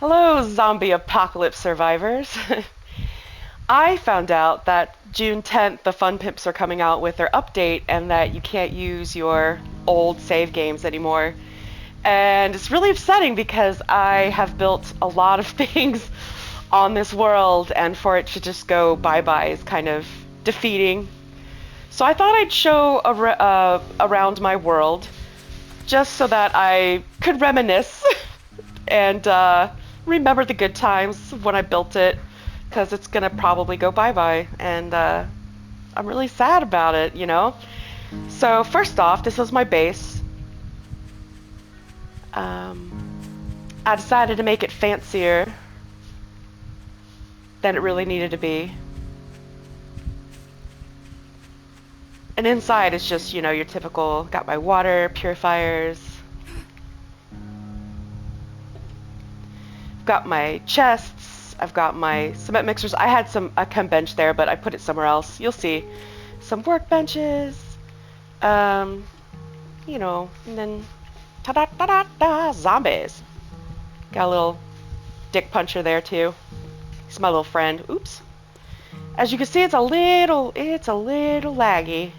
Hello, zombie apocalypse survivors. I found out that June 10th, the Fun Pimps are coming out with their update and that you can't use your old save games anymore. And it's really upsetting because I have built a lot of things on this world, and for it to just go bye-bye is kind of defeating. So I thought I'd show around my world just so that I could reminisce and remember the good times when I built it, because it's gonna probably go bye-bye, and I'm really sad about it, you know? So first off, this was my base. I decided to make it fancier than it really needed to be. And inside is just, your typical, got my water purifiers, got my chests, I've got my cement mixers. I had a chem bench there, but I put it somewhere else. You'll see. Some workbenches, and then ta-da-da-da-da, zombies. Got a little dick puncher there too. He's my little friend. Oops. As you can see, it's a little laggy.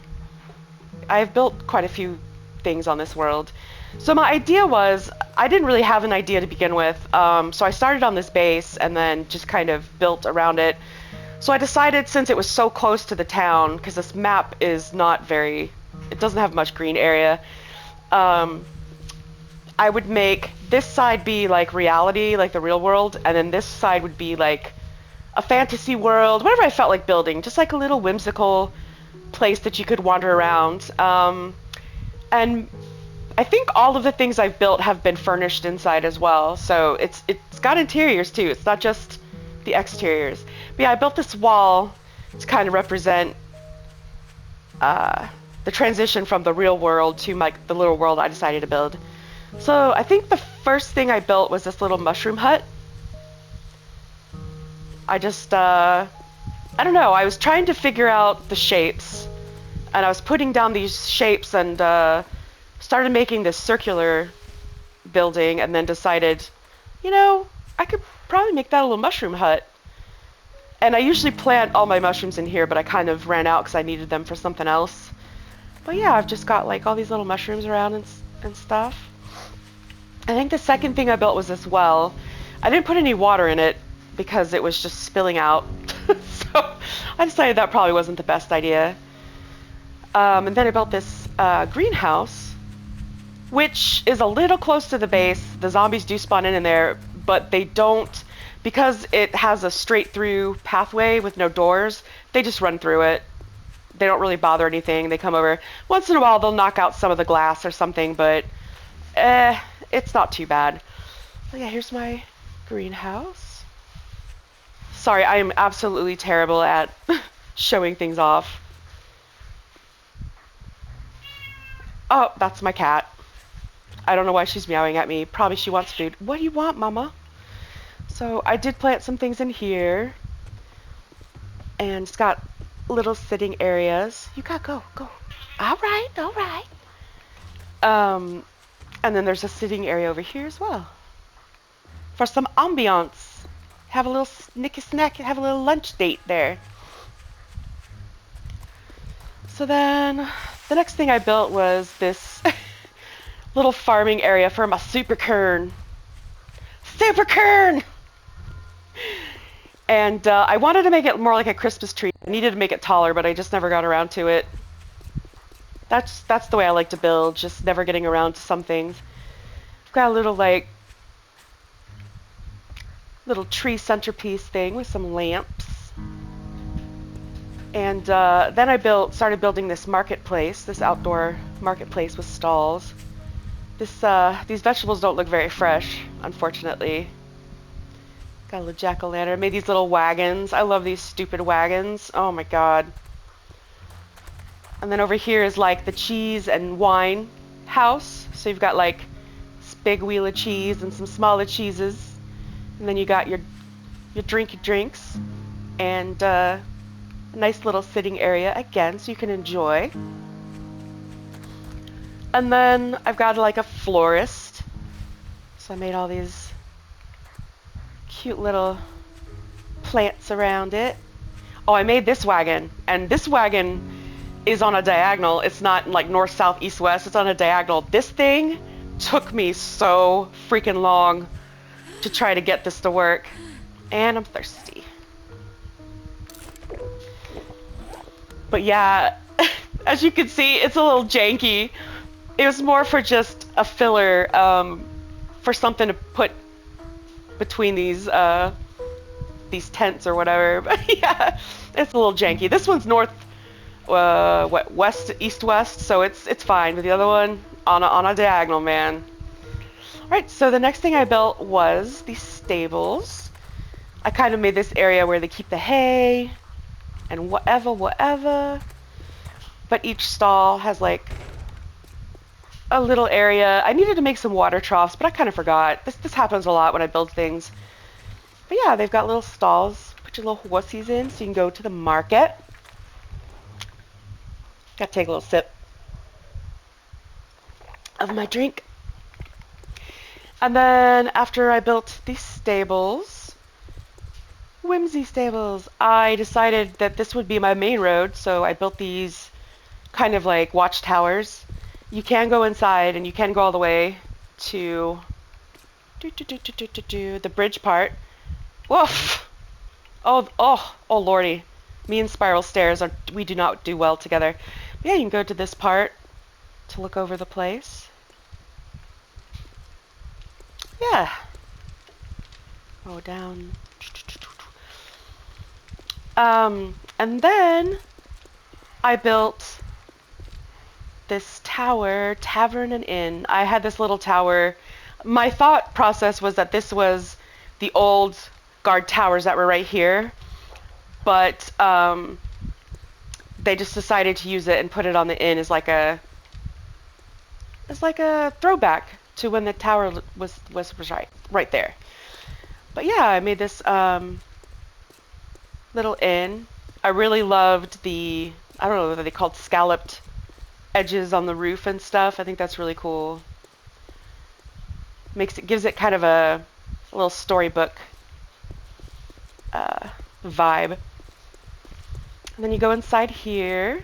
I've built quite a few things on this world. So my idea was, I didn't really have an idea to begin with, so I started on this base and then just kind of built around it. So I decided, since it was so close to the town, because this map is not very, it doesn't have much green area, I would make this side be like reality, like the real world, and then this side would be like a fantasy world, whatever I felt like building, just like a little whimsical place that you could wander around. And I think all of the things I've built have been furnished inside as well, so it's got interiors too. It's not just the exteriors. But yeah, I built this wall to kind of represent the transition from the real world to the little world I decided to build. So I think the first thing I built was this little mushroom hut. I don't know, I was trying to figure out the shapes, and I was putting down these shapes and started making this circular building, and then decided, I could probably make that a little mushroom hut. And I usually plant all my mushrooms in here, but I kind of ran out because I needed them for something else. But yeah, I've just got like all these little mushrooms around and stuff. I think the second thing I built was this well. I didn't put any water in it because it was just spilling out. So I decided that probably wasn't the best idea. And then I built this greenhouse, which is a little close to the base. The zombies do spawn in there, but they don't, because it has a straight through pathway with no doors, they just run through it. They don't really bother anything. They come over. Once in a while, they'll knock out some of the glass or something, but it's not too bad. Oh yeah, here's my greenhouse. Sorry, I am absolutely terrible at showing things off. Oh, that's my cat. I don't know why she's meowing at me. Probably she wants food. What do you want, Mama? So I did plant some things in here. And it's got little sitting areas. You gotta go. All right. And then there's a sitting area over here as well, for some ambiance. Have a little snicky snack, have a little lunch date there. So then the next thing I built was this little farming area for my super kern. And I wanted to make it more like a Christmas tree. I needed to make it taller, but I just never got around to it. That's the way I like to build, just never getting around to some things. I've got a little little tree centerpiece thing with some lamps. And then I started building this marketplace, this outdoor marketplace with stalls. These vegetables don't look very fresh, unfortunately. Got a little jack-o'-lantern. Made these little wagons. I love these stupid wagons. Oh my god. And then over here is like the cheese and wine house. So you've got like this big wheel of cheese and some smaller cheeses. And then you got your drinks and a nice little sitting area again, so you can enjoy. And then I've got like a florist. So I made all these cute little plants around it. Oh, I made this wagon, and this wagon is on a diagonal. It's not like north, south, east, west. It's on a diagonal. This thing took me so freaking long to try to get this to work. And I'm thirsty. But yeah, as you can see, it's a little janky. It was more for just a filler, for something to put between these tents or whatever. But yeah, it's a little janky. This one's north, west, east, west, so it's fine. But the other one on a diagonal, man. All right, so the next thing I built was these stables. I kind of made this area where they keep the hay and whatever. But each stall has like a little area. I needed to make some water troughs, but I kind of forgot. This happens a lot when I build things. But yeah, they've got little stalls. Put your little horsies in so you can go to the market. Gotta take a little sip of my drink. And then after I built these stables, Whimsy Stables, I decided that this would be my main road, so I built these kind of like watchtowers. You can go inside and you can go all the way to the bridge part. Woof! Oh lordy. Me and Spiral Stairs, we do not do well together. But yeah, you can go to this part to look over the place. Yeah. Go down. And then I built this tower, tavern and inn. I had this little tower. My thought process was that this was the old guard towers that were right here, but they just decided to use it and put it on the inn as like a throwback to when the tower was right there. But yeah, I made this little inn. I really loved the, I don't know what they called, scalloped edges on the roof and stuff. I think that's really cool. Gives it kind of a little storybook vibe. And then you go inside here.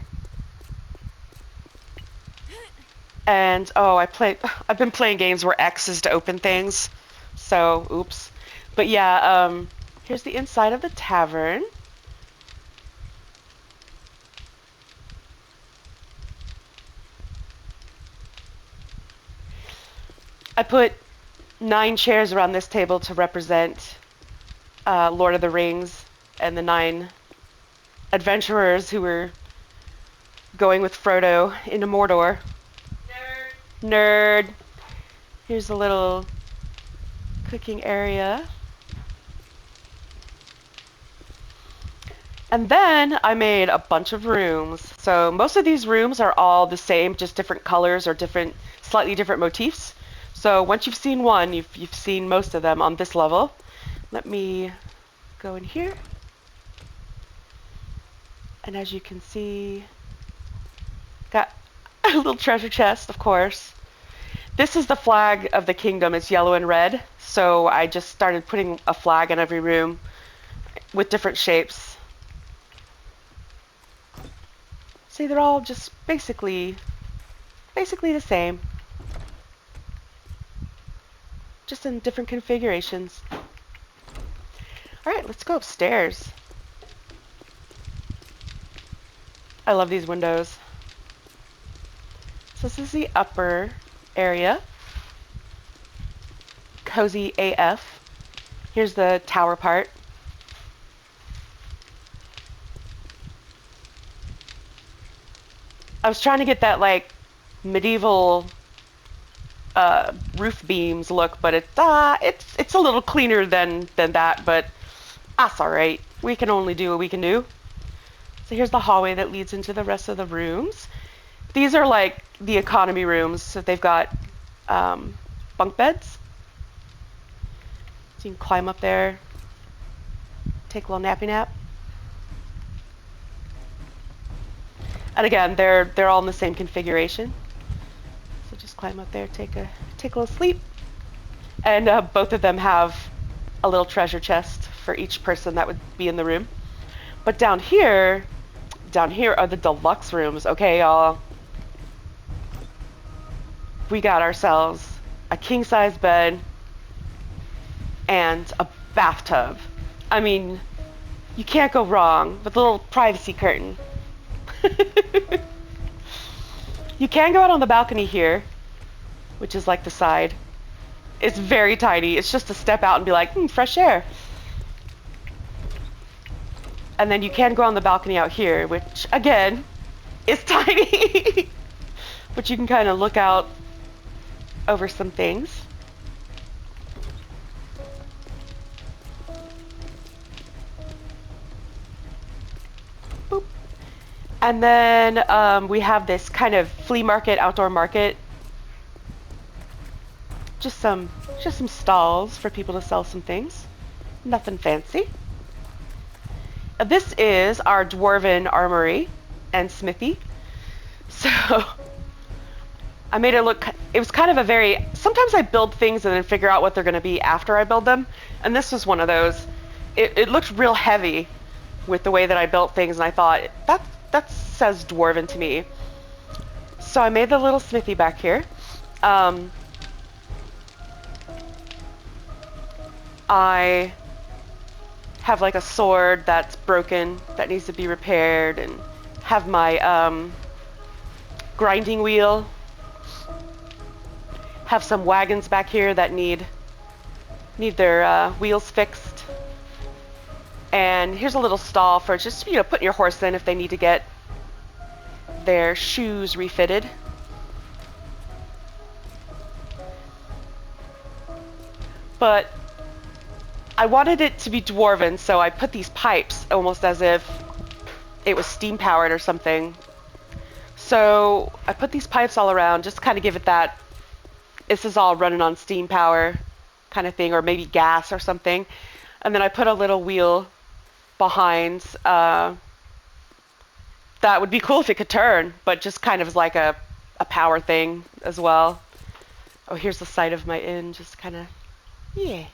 And I've been playing games where X is to open things. So, oops. But yeah, here's the inside of the tavern. I put 9 chairs around this table to represent Lord of the Rings and the 9 adventurers who were going with Frodo into Mordor. Nerd. Here's a little cooking area. And then I made a bunch of rooms. So most of these rooms are all the same, just different colors or slightly different motifs. So once you've seen one, you've seen most of them on this level. Let me go in here. And as you can see, got a little treasure chest, of course. This is the flag of the kingdom. It's yellow and red. So I just started putting a flag in every room with different shapes. See, they're all just basically the same. Just in different configurations. All right, let's go upstairs. I love these windows. So this is the upper area. Cozy AF. Here's the tower part. I was trying to get that like medieval roof beams look, but it's a little cleaner than that, but that's all right. We can only do what we can do. So here's the hallway that leads into the rest of the rooms. These are like the economy rooms, so they've got bunk beds. So you can climb up there, take a little nappy nap. And again, they're all in the same configuration. So just climb up there, take a little sleep. And both of them have a little treasure chest for each person that would be in the room. But down here are the deluxe rooms. Okay, y'all. We got ourselves a king-size bed and a bathtub. I mean, you can't go wrong with a little privacy curtain. You can go out on the balcony here, which is like the side. It's very tiny. It's just to step out and be like, fresh air. And then you can go on the balcony out here, which, again, is tiny. But you can kind of look out over some things. Boop. And then we have this kind of flea market, outdoor market. Just some stalls for people to sell some things. Nothing fancy. This is our dwarven armory and smithy. So I made it look, it was kind of a very, sometimes I build things and then figure out what they're going to be after I build them. And this was one of those. It looked real heavy with the way that I built things, and I thought, that says dwarven to me. So I made the little smithy back here. I have like a sword that's broken that needs to be repaired, and have my grinding wheel. Have some wagons back here that need their wheels fixed. And here's a little stall for just, putting your horse in if they need to get their shoes refitted. But I wanted it to be dwarven, so I put these pipes almost as if it was steam powered or something. So I put these pipes all around, just to kind of give it that, this is all running on steam power kind of thing, or maybe gas or something. And then I put a little wheel behind. That would be cool if it could turn, but just kind of as like a power thing as well. Oh, here's the side of my inn, just kind of, yeah.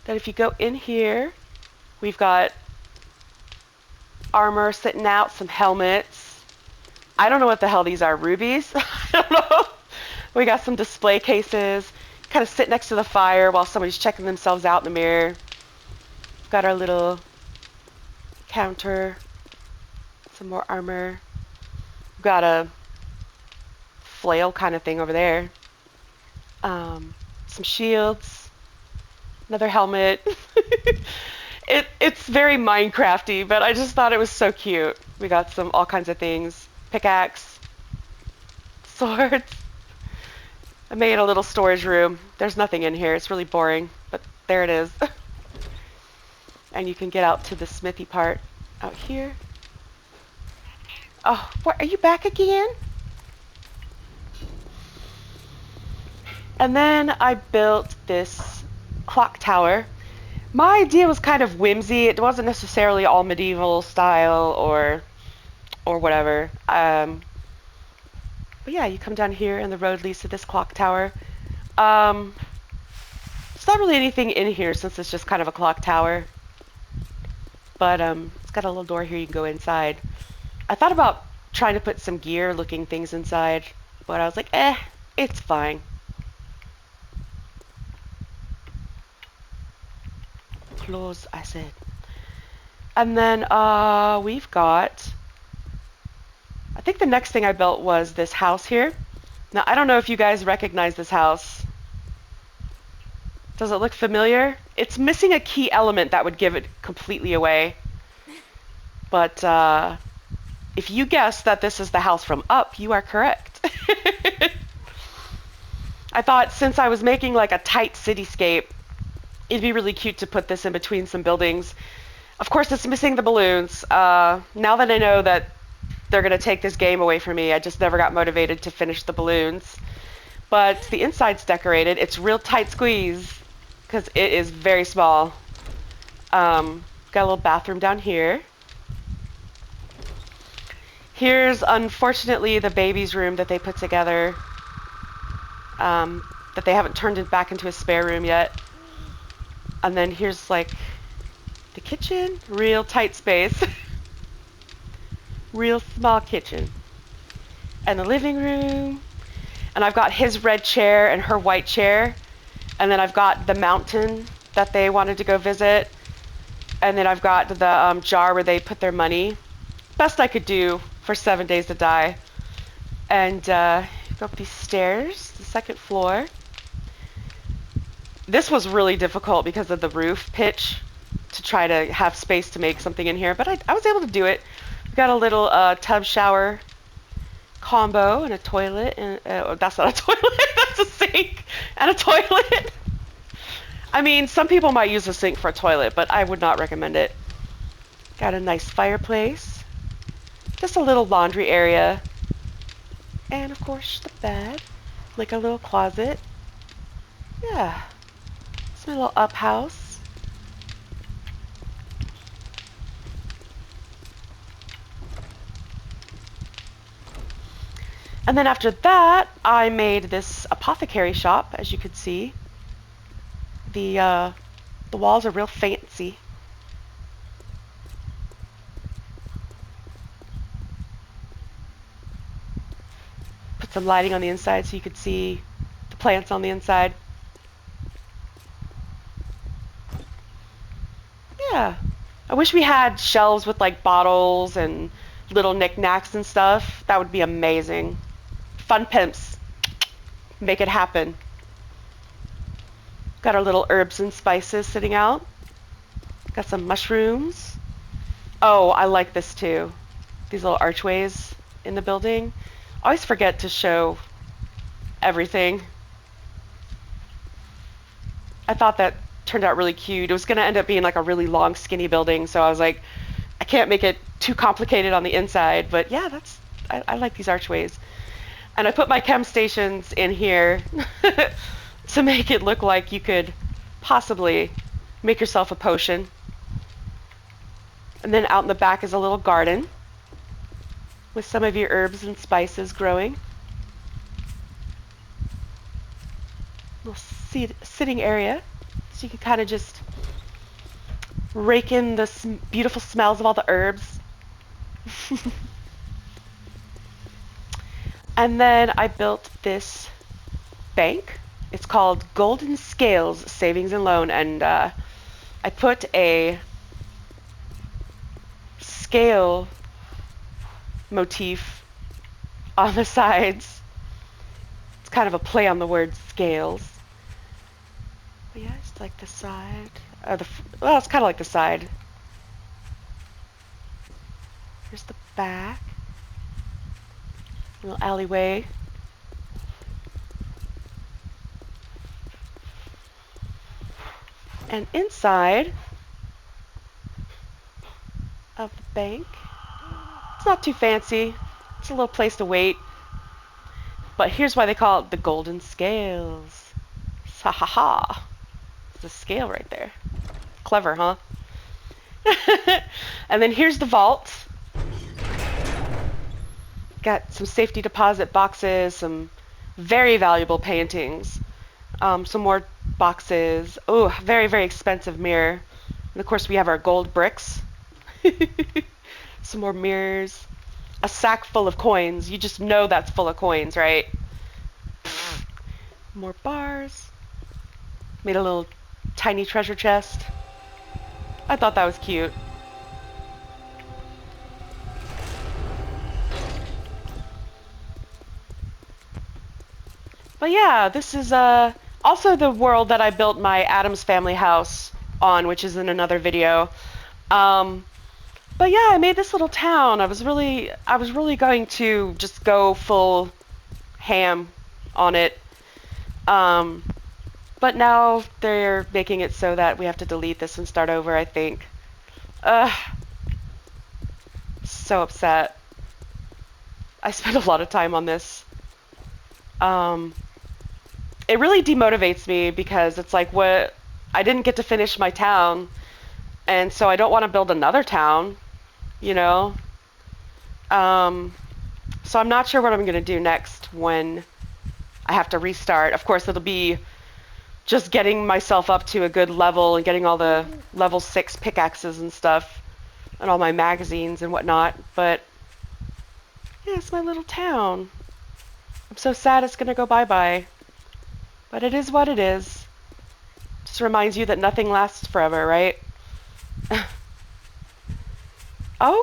Then if you go in here, we've got armor sitting out, some helmets. I don't know what the hell these are, rubies? I don't know. We got some display cases, kind of sit next to the fire while somebody's checking themselves out in the mirror. We've got our little counter, some more armor. We've got a flail kind of thing over there. Some shields, another helmet. It's very Minecrafty, but I just thought it was so cute. We got all kinds of things. Pickaxe, swords. I made a little storage room. There's nothing in here. It's really boring, but there it is. And you can get out to the smithy part out here. Oh, what, are you back again? And then I built this clock tower. My idea was kind of whimsy. It wasn't necessarily all medieval style or whatever. But yeah, you come down here and the road leads to this clock tower. There's not really anything in here since it's just kind of a clock tower. But it's got a little door here you can go inside. I thought about trying to put some gear looking things inside, but I was like, it's fine. Close, I said. And then we've got, I think the next thing I built was this house here. Now, I don't know if you guys recognize this house. Does it look familiar? It's missing a key element that would give it completely away. But if you guess that this is the house from Up, you are correct. I thought since I was making like a tight cityscape, it'd be really cute to put this in between some buildings. Of course, it's missing the balloons. Now that I know that they're going to take this game away from me, I just never got motivated to finish the balloons. But the inside's decorated. It's real tight squeeze because it is very small. Got a little bathroom down here. Here's, unfortunately, the baby's room that they put together. that they haven't turned it back into a spare room yet. And then here's like the kitchen, real tight space. Real small kitchen. And the living room. And I've got his red chair and her white chair. And then I've got the mountain that they wanted to go visit. And then I've got the jar where they put their money. Best I could do for 7 Days to Die. And go up these stairs, the second floor. This was really difficult because of the roof pitch to try to have space to make something in here. But I was able to do it. We've got a little tub shower combo and a toilet. And that's not a toilet. That's a sink and a toilet. I mean, some people might use a sink for a toilet, but I would not recommend it. Got a nice fireplace. Just a little laundry area. And, of course, the bed. Like a little closet. Yeah. It's my little up house. And then after that, I made this apothecary shop, as you could see. The walls are real fancy. Put some lighting on the inside so you could see the plants on the inside. Yeah. I wish we had shelves with like bottles and little knickknacks and stuff. That would be amazing. Fun pimps. Make it happen. Got our little herbs and spices sitting out. Got some mushrooms. Oh, I like this too. These little archways in the building. I always forget to show everything. I thought that turned out really cute. It was going to end up being like a really long, skinny building, so I was like, I can't make it too complicated on the inside, but yeah, I like these archways. And I put my chem stations in here to make it look like you could possibly make yourself a potion. And then out in the back is a little garden with some of your herbs and spices growing. Little sitting area, so you can kind of just rake in the beautiful smells of all the herbs. And then I built this bank. It's called Golden Scales Savings and Loan, and I put a scale motif on the sides. It's kind of a play on the word scales. But yeah, it's like the side. Well, it's kind of like the side. Here's the back. Little alleyway. And inside of the bank, it's not too fancy. It's a little place to wait. But here's why they call it the Golden Scales. Ha ha ha. It's a scale right there. Clever, huh? And then here's the vault. Got some safety deposit boxes, some very valuable paintings, some more boxes. Oh, very, very expensive mirror. And of course we have our gold bricks. Some more mirrors. A sack full of coins. You just know that's full of coins, right? More bars. Made a little tiny treasure chest. I thought that was cute. But yeah, this is also the world that I built my Addams Family house on, which is in another video. But yeah, I made this little town. I was really going to just go full ham on it. But now they're making it so that we have to delete this and start over, I think. So upset. I spent a lot of time on this. It really demotivates me because it's like, what, I didn't get to finish my town, and so I don't want to build another town, you know? So I'm not sure what I'm going to do next when I have to restart. Of course, it'll be just getting myself up to a good level and getting all the level 6 pickaxes and stuff and all my magazines and whatnot. But yeah, it's my little town. I'm so sad it's gonna go bye-bye. But it is what it is. Just reminds you that nothing lasts forever, right?